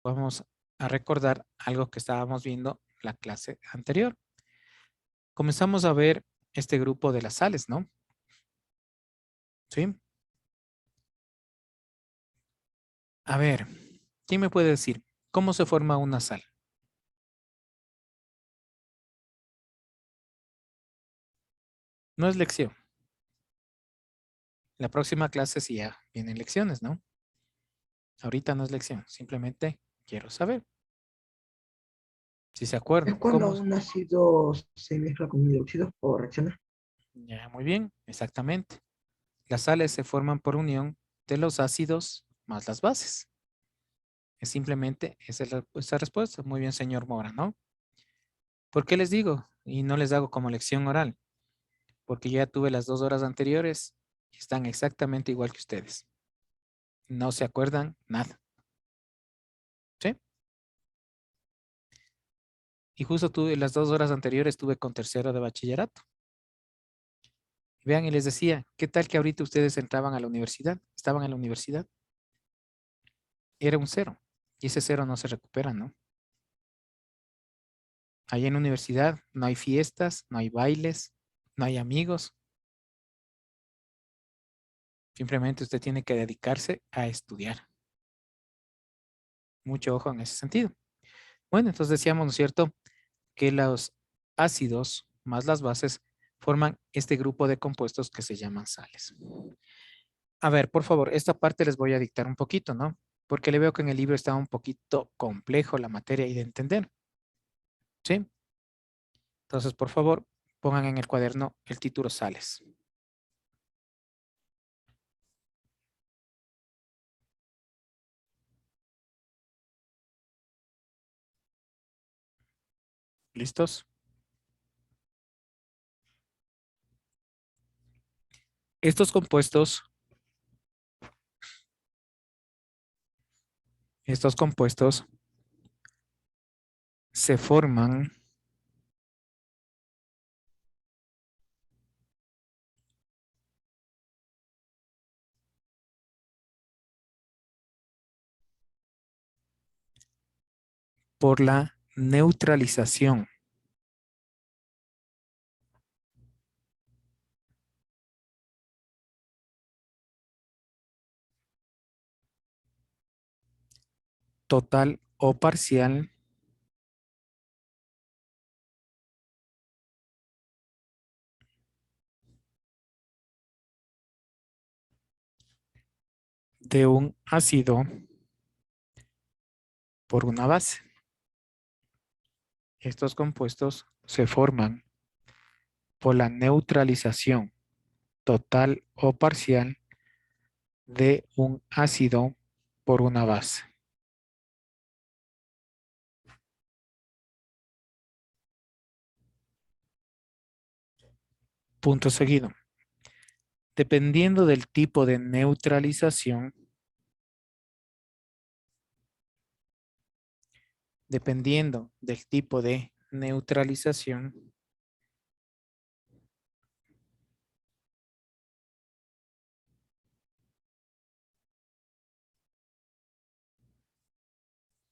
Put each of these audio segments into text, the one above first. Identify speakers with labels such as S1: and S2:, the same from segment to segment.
S1: vamos a recordar algo que estábamos viendo la clase anterior. Comenzamos a ver este grupo de las sales, ¿no? ¿Sí? A ver, ¿quién me puede decir cómo se forma una sal? No es lección. La próxima clase sí ya vienen lecciones, ¿no? Ahorita no es lección, simplemente quiero saber si se
S2: Es
S1: acuerdan.
S2: cuando
S1: ¿Cómo?
S2: un ácido se mezcla con hidróxido o reacciona.
S1: Ya, muy bien, exactamente. Las sales se forman por unión de los ácidos más las bases. Es simplemente esa respuesta. Muy bien, señor Mora, ¿no? ¿Por qué les digo? Y no les hago como lección oral, porque ya tuve las 2 horas anteriores y están exactamente igual que ustedes. No se acuerdan nada, ¿sí? Y justo tuve las 2 horas anteriores, estuve con tercero de bachillerato. Vean, y les decía, ¿qué tal que ahorita ustedes entraban a la universidad? Estaban en la universidad. Era un cero. Y ese cero no se recupera, ¿no? Allá en la universidad no hay fiestas, no hay bailes, no hay amigos. Simplemente usted tiene que dedicarse a estudiar. Mucho ojo en ese sentido. Bueno, entonces decíamos, ¿no es cierto?, que los ácidos más las bases forman este grupo de compuestos que se llaman sales. A ver, por favor, esta parte les voy a dictar un poquito, ¿no? Porque le veo que en el libro está un poquito complejo la materia y de entender, ¿sí? Entonces, por favor, pongan en el cuaderno el título sales. ¿Listos? Estos compuestos se forman por la neutralización total o parcial de un ácido por una base. Estos compuestos se forman por la neutralización total o parcial de un ácido por una base. Punto seguido. Dependiendo del tipo de neutralización,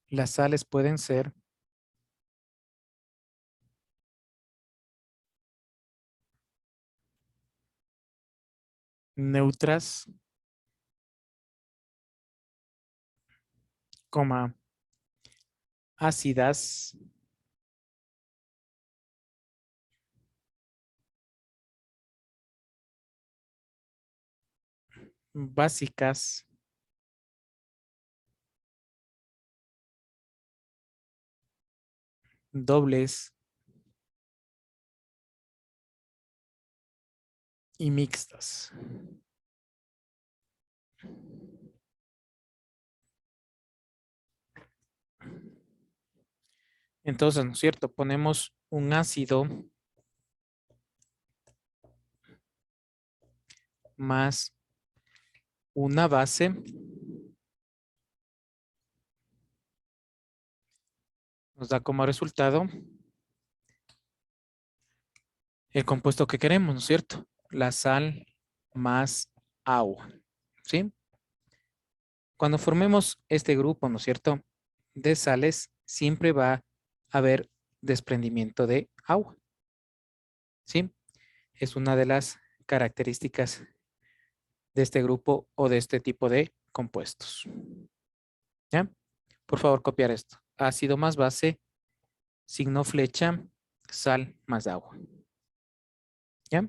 S1: las sales pueden ser neutras, coma, ácidas, básicas, dobles y mixtas. Entonces, ¿no es cierto? Ponemos un ácido más una base, nos da como resultado el compuesto que queremos, ¿no es cierto? La sal más agua, ¿sí? Cuando formemos este grupo, ¿no es cierto? de sales siempre va a haber desprendimiento de agua. ¿Sí? Es una de las características de este grupo o de este tipo de compuestos. ¿Ya? Por favor, copiar esto. Ácido más base, signo flecha, sal más agua. ¿Ya?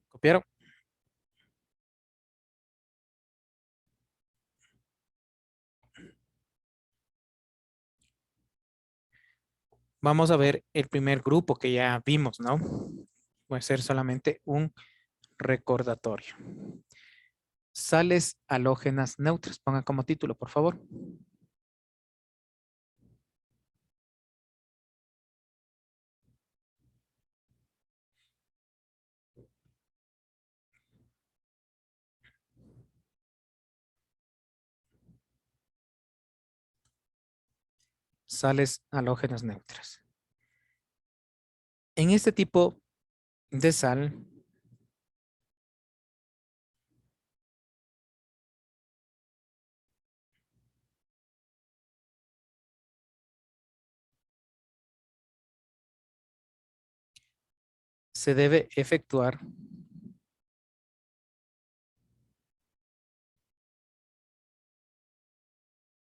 S1: ¿Copiaron? Vamos a ver el primer grupo que ya vimos, ¿no? Puede ser solamente un recordatorio. Sales halógenas neutras. Pongan como título, por favor. Sales halógenas neutras. En este tipo de sal, se debe efectuar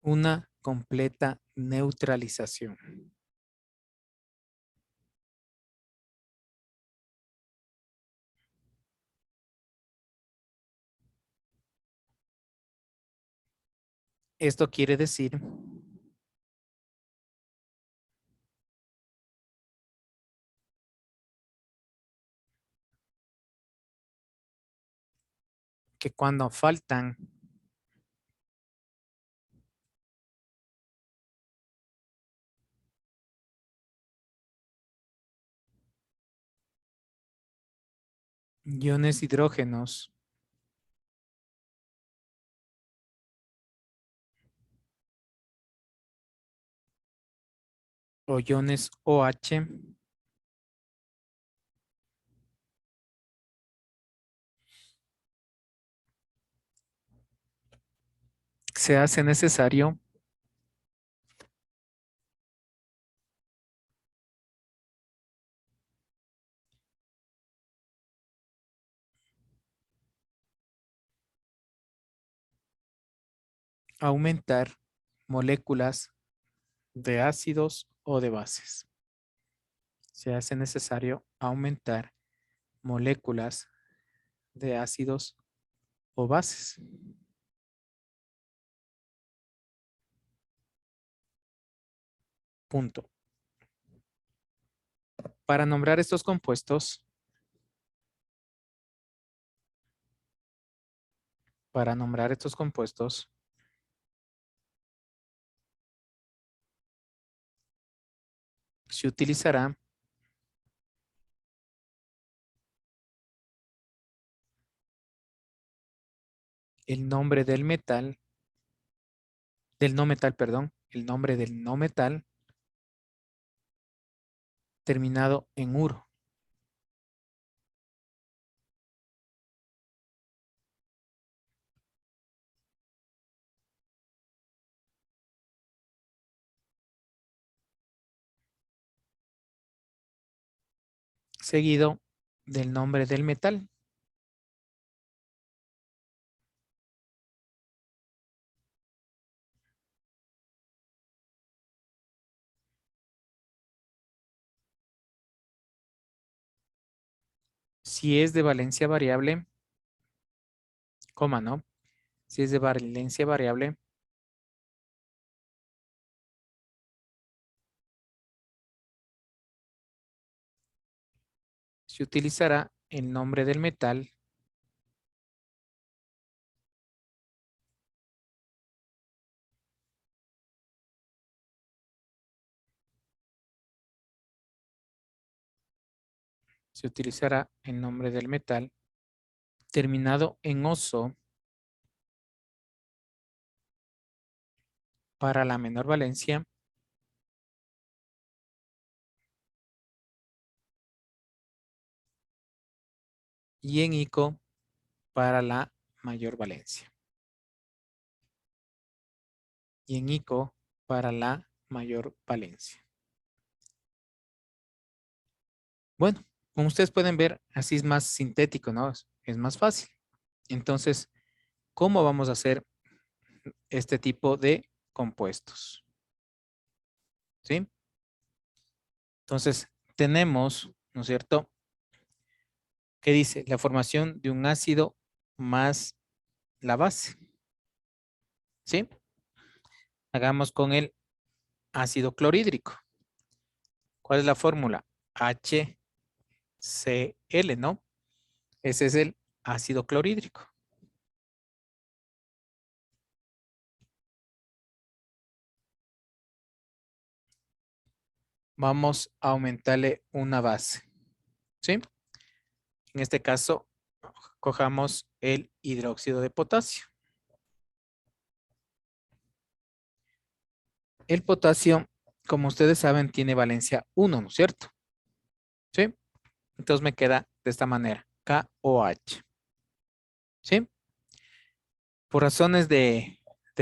S1: una completa neutralización. Esto quiere decir que cuando faltan iones hidrógenos o iones OH, se hace necesario aumentar moléculas de ácidos o de bases. Se hace necesario aumentar moléculas de ácidos o bases. Punto. Para nombrar estos compuestos, se utilizará el nombre del metal, del no metal, perdón, el nombre del no metal terminado en uro. Seguido del nombre del metal. Si es de valencia variable, coma, ¿no? Si es de valencia variable, se utilizará el nombre del metal terminado en oso para la menor valencia y en ico para la mayor valencia. Y en ICO para la mayor valencia. Bueno, como ustedes pueden ver, así es más sintético, ¿no? Es más fácil. Entonces, ¿cómo vamos a hacer este tipo de compuestos? ¿Sí? Entonces, tenemos, ¿no es cierto? ¿Qué dice? La formación de un ácido más la base. ¿Sí? Hagamos con el ácido clorhídrico. ¿Cuál es la fórmula? HCl, ¿no? Ese es el ácido clorhídrico. Vamos a aumentarle una base. ¿Sí? En este caso, cojamos el hidróxido de potasio. El potasio, como ustedes saben, tiene valencia 1, ¿no es cierto? ¿Sí? Entonces me queda de esta manera, KOH. ¿Sí? Por razones de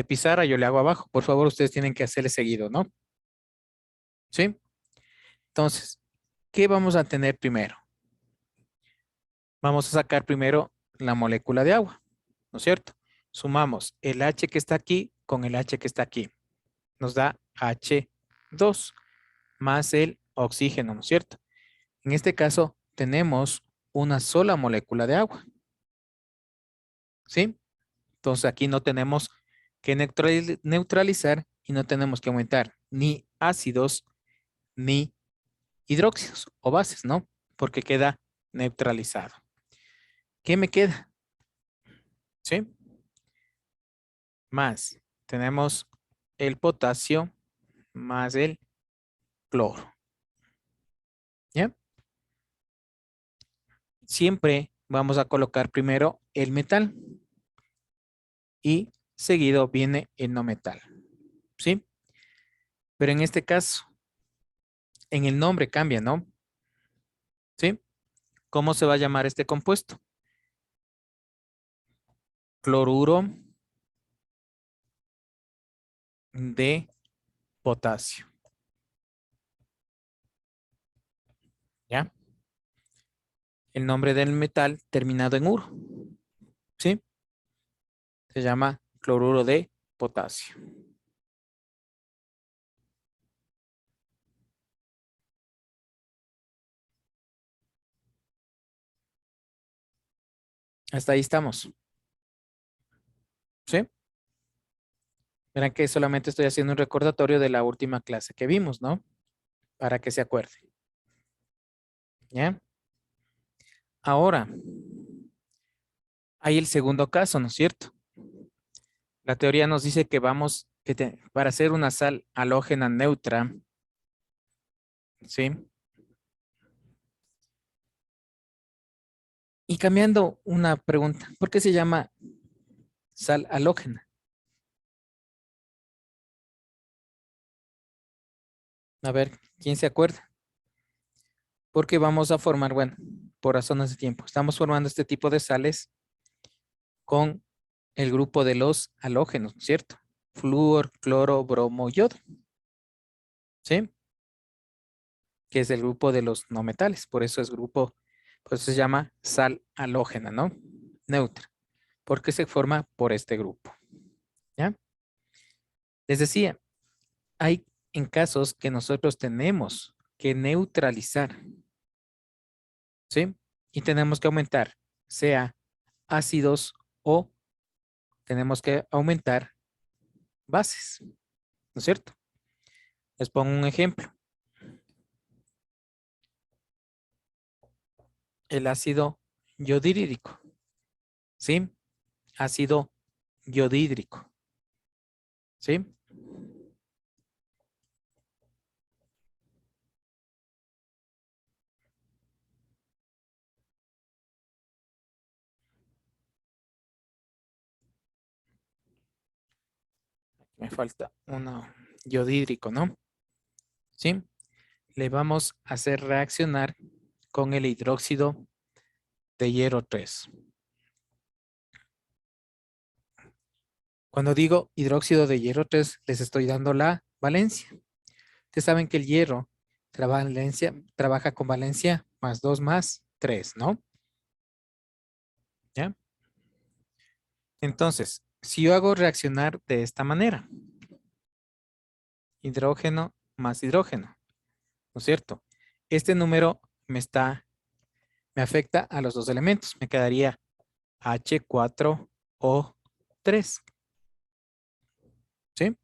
S1: pizarra, yo le hago abajo. Por favor, ustedes tienen que hacerle seguido, ¿no? ¿Sí? Entonces, ¿qué vamos a tener primero? Vamos a sacar primero la molécula de agua, ¿no es cierto? Sumamos el H que está aquí con el H que está aquí. Nos da H2 más el oxígeno, ¿no es cierto? En este caso, tenemos una sola molécula de agua, ¿sí? Entonces, aquí no tenemos que neutralizar y no tenemos que aumentar ni ácidos ni hidróxidos o bases, ¿no? Porque queda neutralizado. ¿Qué me queda? ¿Sí? Más, tenemos el potasio más el cloro. ¿Ya? Siempre vamos a colocar primero el metal y seguido viene el no metal. ¿Sí? Pero en este caso, en el nombre cambia, ¿no? ¿Sí? ¿Cómo se va a llamar este compuesto? Cloruro de potasio. ¿Ya? El nombre del metal terminado en uro. ¿Sí? Se llama cloruro de potasio. Hasta ahí estamos. ¿Sí? Verán que solamente estoy haciendo un recordatorio de la última clase que vimos, ¿no? Para que se acuerden. ¿Ya? Ahora, hay el segundo caso, ¿no es cierto? La teoría nos dice que para hacer una sal halógena neutra, ¿sí? Y cambiando una pregunta, ¿por qué se llama sal halógena? A ver, ¿quién se acuerda? Porque vamos a formar, bueno, por razones de tiempo, estamos formando este tipo de sales con el grupo de los halógenos, ¿no es cierto? Flúor, cloro, bromo, yodo, ¿sí? Que es el grupo de los no metales, por eso es grupo, por eso se llama sal halógena, ¿no? Neutra, porque se forma por este grupo, ¿ya? Les decía, hay en casos que nosotros tenemos que neutralizar, ¿sí? Y tenemos que aumentar, sea ácidos o tenemos que aumentar bases, ¿no es cierto? Les pongo un ejemplo. El ácido yodhídrico, ¿sí? Ácido yodhídrico, ¿sí? Me falta uno yodhídrico, ¿no? ¿Sí? Le vamos a hacer reaccionar con el hidróxido de hierro 3. Cuando digo hidróxido de hierro 3, les estoy dando la valencia. Ustedes saben que el hierro trabaja con valencia más 2 más 3, ¿no? ¿Ya? Entonces, si yo hago reaccionar de esta manera, hidrógeno más hidrógeno, ¿no es cierto? Este número me afecta a los dos elementos. Me quedaría H4O3. ¿Sí?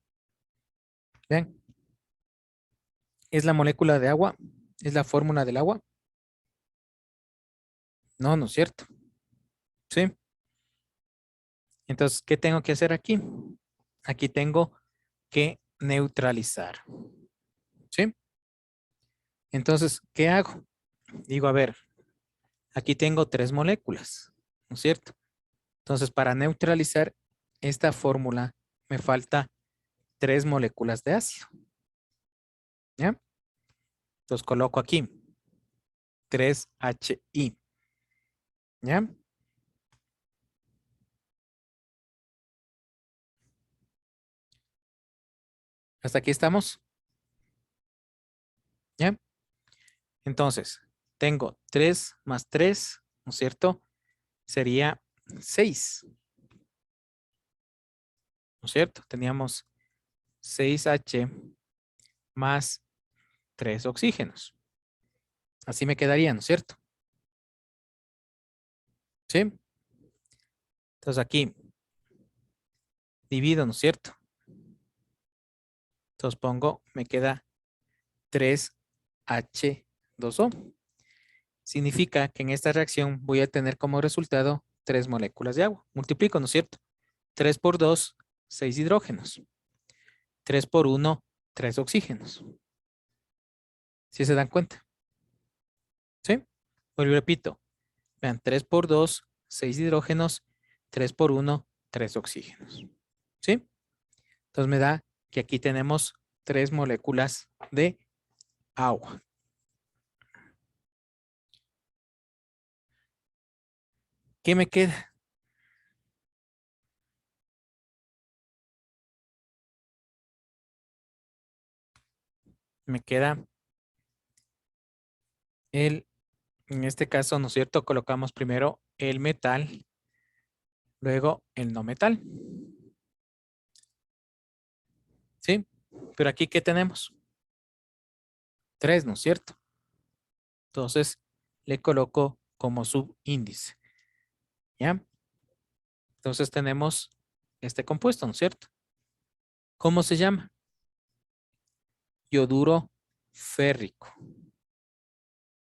S1: Vean, ¿es la molécula de agua? ¿Es la fórmula del agua? No, no es cierto. ¿Sí? Entonces, ¿qué tengo que hacer aquí? Aquí tengo que neutralizar. ¿Sí? Entonces, ¿qué hago? Digo, a ver, aquí tengo 3 moléculas, ¿no es cierto? Entonces, para neutralizar esta fórmula, me falta 3 moléculas de ácido. ¿Ya? Entonces, coloco aquí 3HI. ¿Ya? Hasta aquí estamos. ¿Ya? Entonces, tengo 3 más 3, ¿no es cierto? Sería 6, ¿no es cierto? Teníamos 6H más 3 oxígenos. Así me quedaría, ¿no es cierto? ¿Sí? Entonces aquí divido, ¿no es cierto? Entonces pongo, me queda 3H2O. Significa que en esta reacción voy a tener como resultado 3 moléculas de agua. Multiplico, ¿no es cierto? 3 por 2, 6 hidrógenos. 3 por 1, 3 oxígenos. ¿Sí se dan cuenta? ¿Sí? Vuelvo y repito. Vean, 3 por 2, 6 hidrógenos. 3 por 1, 3 oxígenos. ¿Sí? Entonces me da que aquí tenemos 3 moléculas de agua. ¿Qué me queda? Me queda en este caso, ¿no es cierto? Colocamos primero el metal, luego el no metal. ¿Sí? Pero aquí, ¿qué tenemos? 3, ¿no es cierto? Entonces, le coloco como subíndice. ¿Ya? Entonces tenemos este compuesto, ¿no es cierto? ¿Cómo se llama? Yoduro férrico.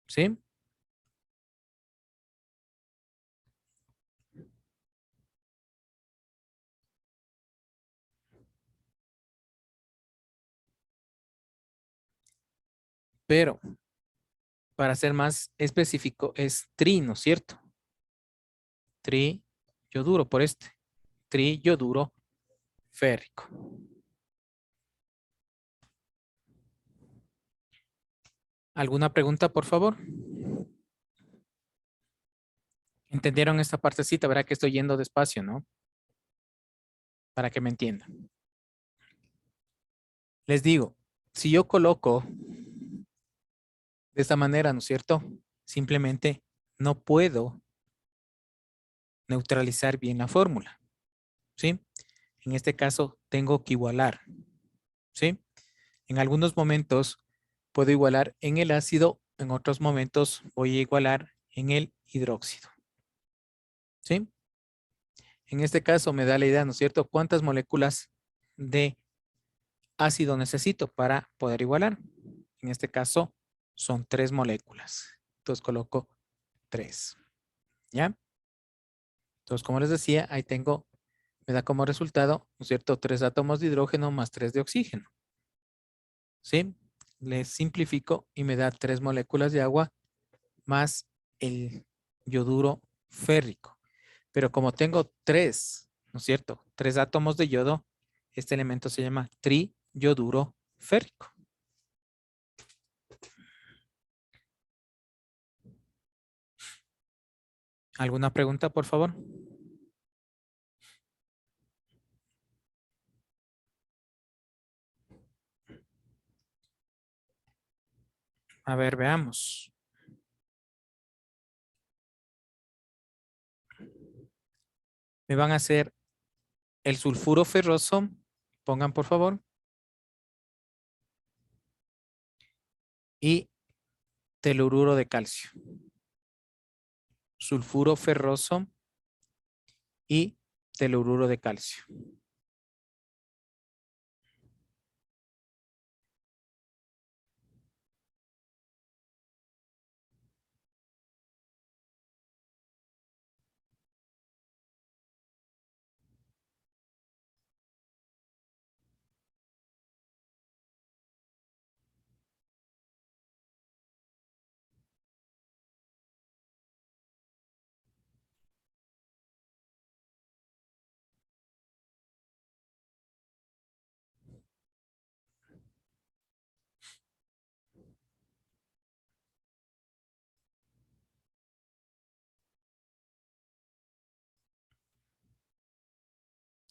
S1: ¿Sí? Pero para ser más específico es tri, ¿no es cierto? Triyoduro por este. Triyoduro férrico. ¿Alguna pregunta, por favor? ¿Entendieron esta partecita? Verá que estoy yendo despacio, ¿no? Para que me entiendan. Les digo, si yo coloco de esta manera, ¿no es cierto? Simplemente no puedo neutralizar bien la fórmula, ¿sí? En este caso, tengo que igualar, ¿sí? En algunos momentos puedo igualar en el ácido, en otros momentos voy a igualar en el hidróxido, ¿sí? En este caso me da la idea, ¿no es cierto? ¿Cuántas moléculas de ácido necesito para poder igualar? En este caso son 3 moléculas. Entonces coloco 3, ¿ya? Entonces, como les decía, ahí tengo, me da como resultado, ¿no es cierto? 3 átomos de hidrógeno más 3 de oxígeno, ¿sí? Le simplifico y me da 3 moléculas de agua más el yoduro férrico. Pero como tengo 3, ¿no es cierto? 3 átomos de yodo, este elemento se llama triyoduro férrico. ¿Alguna pregunta, por favor? A ver, veamos. Me van a hacer el sulfuro ferroso. Pongan, por favor. Y telururo de calcio. Sulfuro ferroso y telururo de calcio.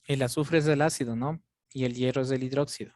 S1: El azufre es del ácido, ¿no? Y el hierro es del hidróxido.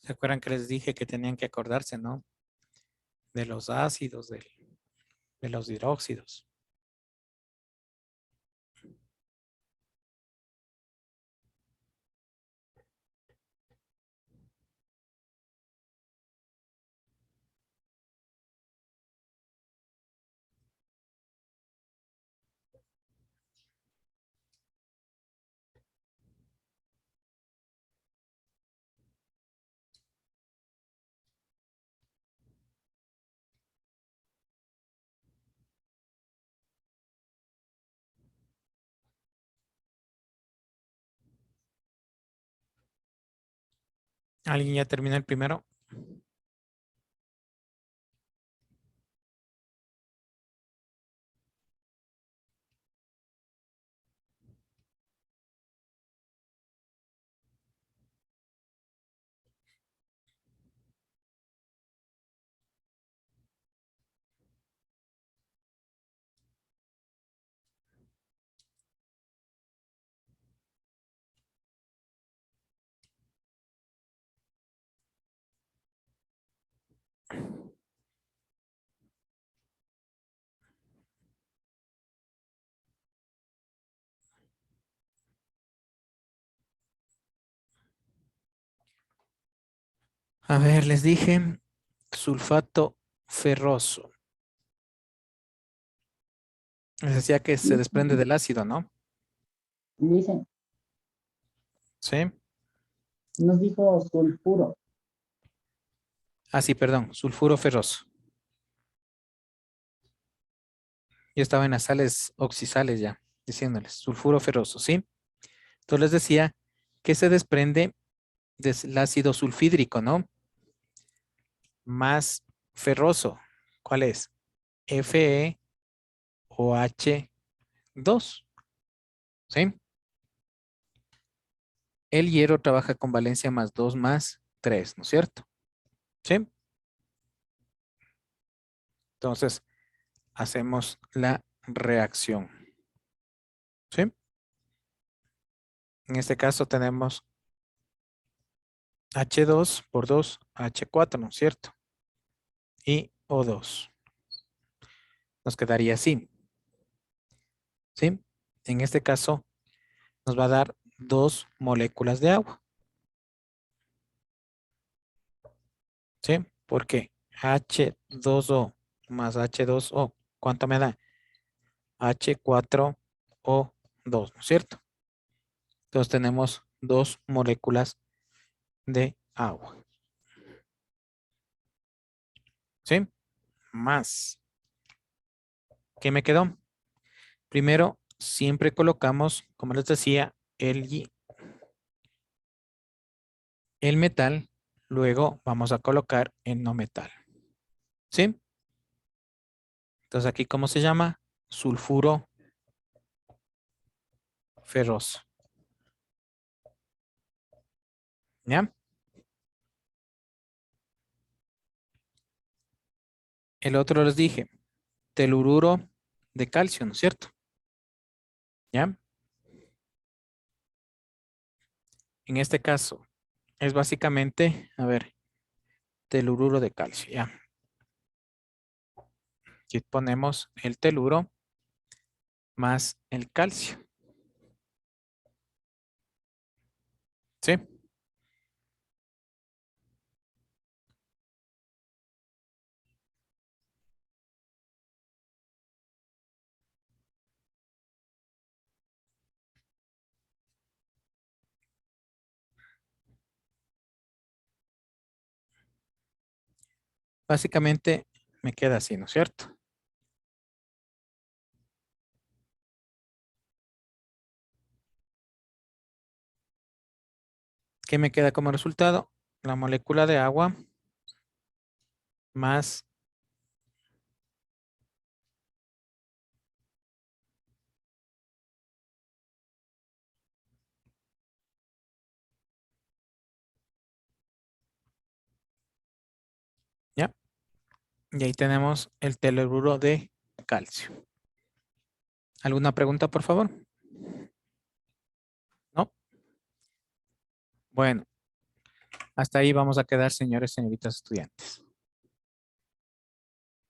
S1: ¿Se acuerdan que les dije que tenían que acordarse, ¿no? De los ácidos, de los hidróxidos. ¿Alguien ya terminó el primero? A ver, les dije sulfato ferroso. Les decía que se desprende del ácido, ¿no?
S3: Dicen,
S1: Sí.
S3: nos dijo sulfuro.
S1: Ah, sí, perdón. Sulfuro ferroso. Yo estaba en las sales oxisales ya, diciéndoles. Sulfuro ferroso, ¿sí? Entonces les decía que se desprende del ácido sulfídrico, ¿no? Más ferroso. ¿Cuál es? FeOH2. ¿Sí? El hierro trabaja con valencia más 2 más 3, ¿no es cierto? ¿Sí? Entonces, hacemos la reacción. ¿Sí? En este caso tenemos H2 por 2, H4, ¿no es cierto? Y O2. Nos quedaría así. ¿Sí? En este caso, nos va a dar 2 moléculas de agua. ¿Sí? Porque H2O más H2O, ¿cuánto me da? H4O2, ¿no es cierto? Entonces tenemos 2 moléculas de agua. ¿Sí? Más. ¿Qué me quedó? Primero, siempre colocamos, como les decía, el metal. Luego vamos a colocar el no metal. ¿Sí? Entonces aquí, ¿cómo se llama? Sulfuro ferroso. ¿Ya? El otro les dije, telururo de calcio, ¿no es cierto? ¿Ya? En este caso, es básicamente, a ver, telururo de calcio, ¿ya? Aquí ponemos el teluro más el calcio. ¿Sí? Básicamente me queda así, ¿no es cierto? ¿Qué me queda como resultado? La molécula de agua más, ¿ya? Y ahí tenemos el telururo de calcio. ¿Alguna pregunta, por favor? ¿No? Bueno, hasta ahí vamos a quedar, señores, señoritas estudiantes.